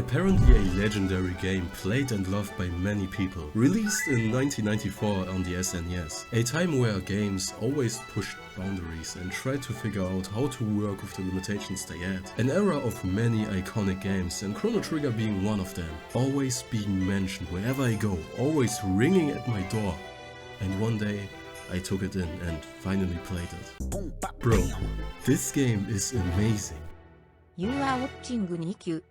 apparently a legendary game played and loved by many people. Released in 1994 on the SNES, a time where games always pushed boundaries and tried to figure out how to work with the limitations they had. An era of many iconic games, and Chrono Trigger being one of them. Always being mentioned wherever I go, always ringing at my door. And one day I took it in and finally played it. Bro, this game is amazing. You are watching Niku.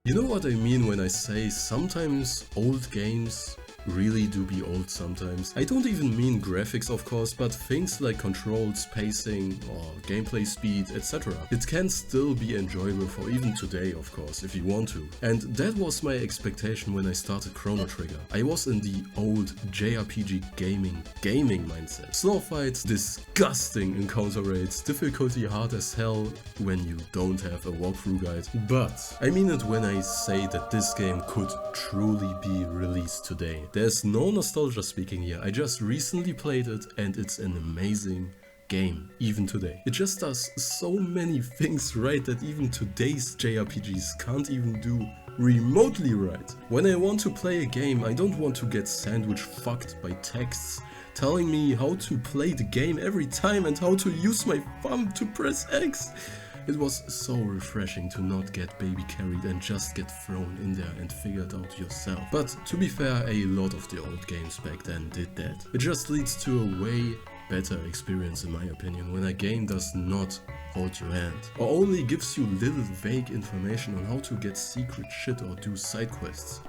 You know what I mean when I say sometimes old games really do be old sometimes. I don't even mean graphics of course, but things like controls, pacing or gameplay speed, etc. It can still be enjoyable for even today of course, if you want to. And that was my expectation when I started Chrono Trigger. I was in the old JRPG gaming mindset. Slow fights, disgusting encounter rates, difficulty hard as hell when you don't have a walkthrough guide. But I mean it when I say that this game could truly be released today. There's no nostalgia speaking here, I just recently played it and it's an amazing game, even today. It just does so many things right that even today's JRPGs can't even do remotely right. When I want to play a game, I don't want to get sandwich fucked by texts telling me how to play the game every time and how to use my thumb to press X. It was so refreshing to not get baby carried and just get thrown in there and figure it out yourself. But to be fair, a lot of the old games back then did that. It just leads to a way better experience in my opinion when a game does not hold your hand or only gives you little vague information on how to get secret shit or do side quests.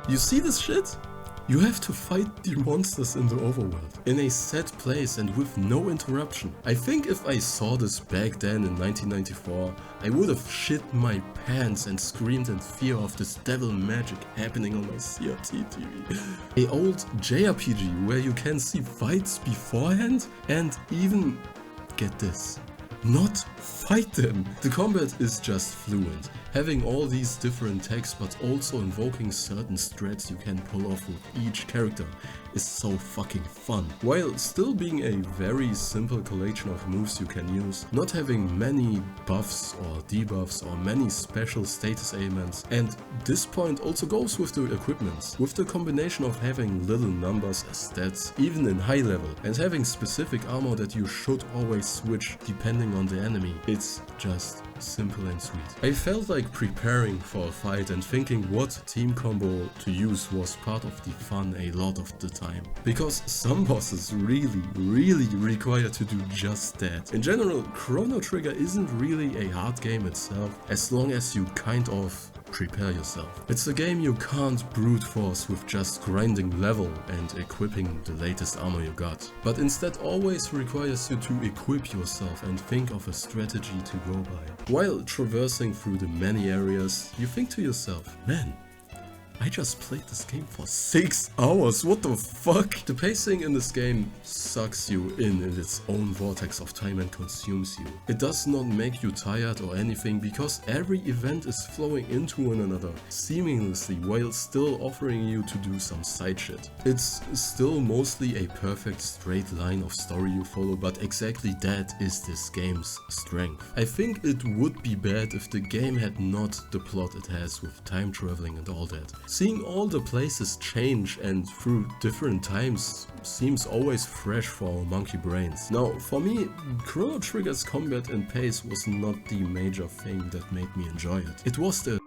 You see this shit? You have to fight the monsters in the overworld, in a set place and with no interruption. I think if I saw this back then in 1994, I would have shit my pants and screamed in fear of this devil magic happening on my CRT TV. A old JRPG where you can see fights beforehand and even, get this, not fight them. The combat is just fluent, having all these different techs but also invoking certain strats you can pull off with each character is so fucking fun. While still being a very simple collection of moves you can use, not having many buffs or debuffs or many special status ailments. And this point also goes with the equipments, with the combination of having little numbers as stats, even in high level, and having specific armor that you should always switch depending on the enemy. It's just simple and sweet. I felt like preparing for a fight and thinking what team combo to use was part of the fun a lot of the time. Because some bosses really require to do just that. In general, Chrono Trigger isn't really a hard game itself, as long as you kind of prepare yourself. It's a game you can't brute force with just grinding level and equipping the latest armor you got, but instead always requires you to equip yourself and think of a strategy to go by. While traversing through the many areas, you think to yourself, man, I just played this game for 6 hours, what the fuck? The pacing in this game sucks you in its own vortex of time and consumes you. It does not make you tired or anything because every event is flowing into one another seamlessly while still offering you to do some side shit. It's still mostly a perfect straight line of story you follow, but exactly that is this game's strength. I think it would be bad if the game had not the plot it has with time traveling and all that. Seeing all the places change and through different times seems always fresh for our monkey brains. Now, for me, Chrono Trigger's combat and pace was not the major thing that made me enjoy it. It was the...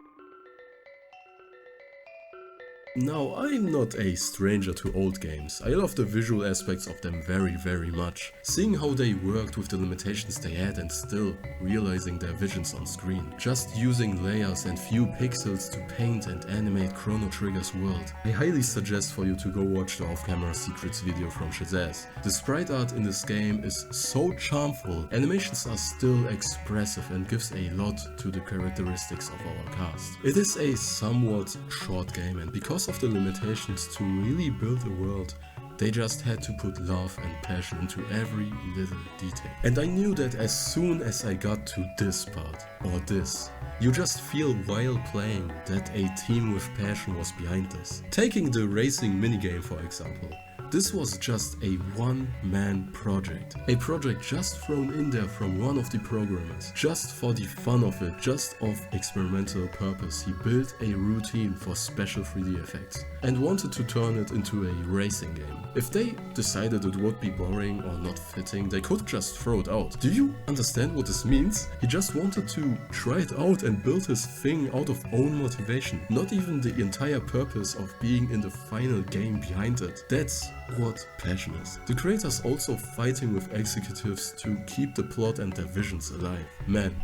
Now, I'm not a stranger to old games. I love the visual aspects of them very much. Seeing how they worked with the limitations they had and still realizing their visions on screen. Just using layers and few pixels to paint and animate Chrono Trigger's world. I highly suggest for you to go watch the off-camera secrets video from Shazaz. The sprite art in this game is so charmful, animations are still expressive and gives a lot to the characteristics of our cast. It is a somewhat short game, and because of the limitations to really build a world, they just had to put love and passion into every little detail. And I knew that as soon as I got to this part, or this, you just feel while playing that a team with passion was behind this. Taking the racing minigame for example, This was just a one-man project. A project just thrown in there from one of the programmers. Just for the fun of it, just of experimental purpose, he built a routine for special 3D effects and wanted to turn it into a racing game. If they decided it would be boring or not fitting, they could just throw it out. Do you understand what this means? He just wanted to try it out and build his thing out of own motivation, not even the entire purpose of being in the final game behind it. That's what passion is. The creators also fighting with executives to keep the plot and their visions alive. Man,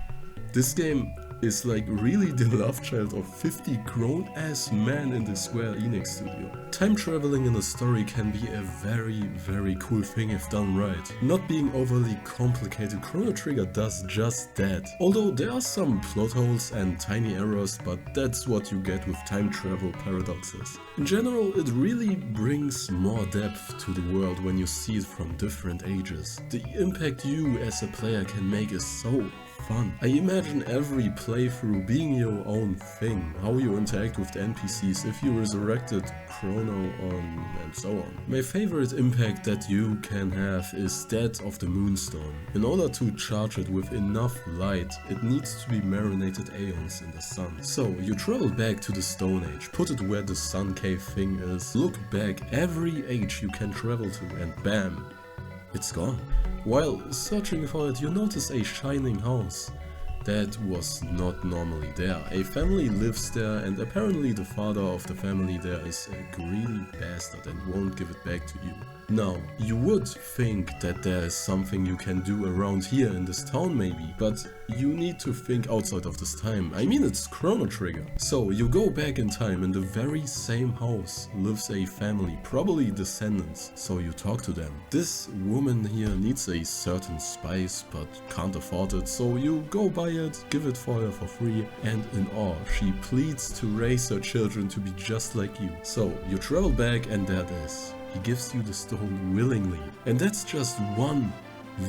this game is like really the love child of 50 grown-ass men in the Square Enix studio. Time traveling in a story can be a very cool thing if done right. Not being overly complicated, Chrono Trigger does just that. Although there are some plot holes and tiny errors, but that's what you get with time travel paradoxes. In general, it really brings more depth to the world when you see it from different ages. The impact you as a player can make is so fun. I imagine every playthrough being your own thing, how you interact with the NPCs, if you resurrected Chrono and so on. My favorite impact that you can have is that of the Moonstone. In order to charge it with enough light, it needs to be marinated aeons in the sun. So you travel back to the Stone Age, put it where the sun cave thing is, look back every age you can travel to, and bam, it's gone. While searching for it, you notice a shining house that was not normally there. A family lives there, and apparently the father of the family there is a greedy bastard and won't give it back to you. Now, you would think that there is something you can do around here in this town maybe, but you need to think outside of this time. I mean, it's Chrono Trigger. So you go back in time, in the very same house lives a family, probably descendants, so you talk to them. This woman here needs a certain spice but can't afford it, so you go buy it, give it for her for free, and in awe she pleads to raise her children to be just like you. So you travel back, and there it is. He gives you the stone willingly. And that's just one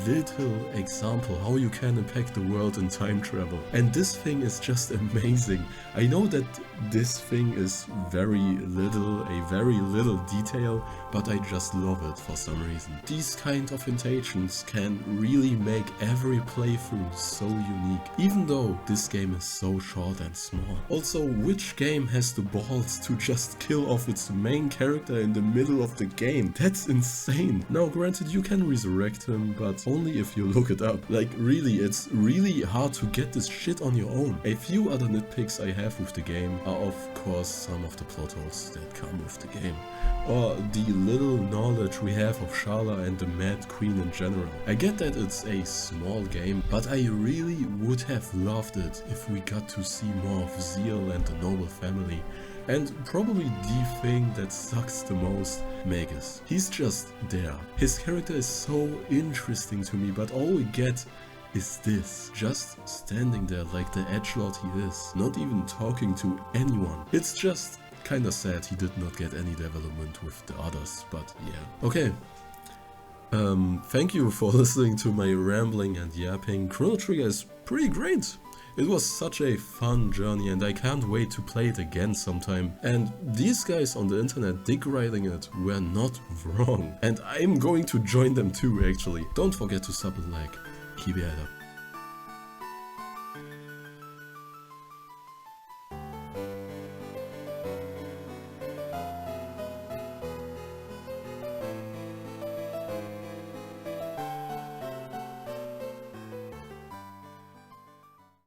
little example how you can impact the world in time travel. And this thing is just amazing. I know that this thing is a very little detail, but I just love it for some reason. These kind of intentions can really make every playthrough so unique, even though this game is so short and small. Also, which game has the balls to just kill off its main character in the middle of the game? That's insane. Now granted, you can resurrect him, but only if you look it up. Like really, it's really hard to get this shit on your own. A few other nitpicks I have with the game are of course some of the plot holes that come with the game, or the little knowledge we have of Sharla and the Mad Queen in general. I get that it's a small game, but I really would have loved it if we got to see more of Zeal and the noble family. And probably the thing that sucks the most, Magus. He's just there. His character is so interesting to me, but all we get is this, just standing there like the edgelord he is, not even talking to anyone. It's just kinda sad he did not get any development with the others, but yeah. Okay. Thank you for listening to my rambling and yapping. Chrono Trigger is pretty great. It was such a fun journey, and I can't wait to play it again sometime. And these guys on the internet dick riding it were not wrong. And I'm going to join them too, actually. Don't forget to sub and like. Keep your head up.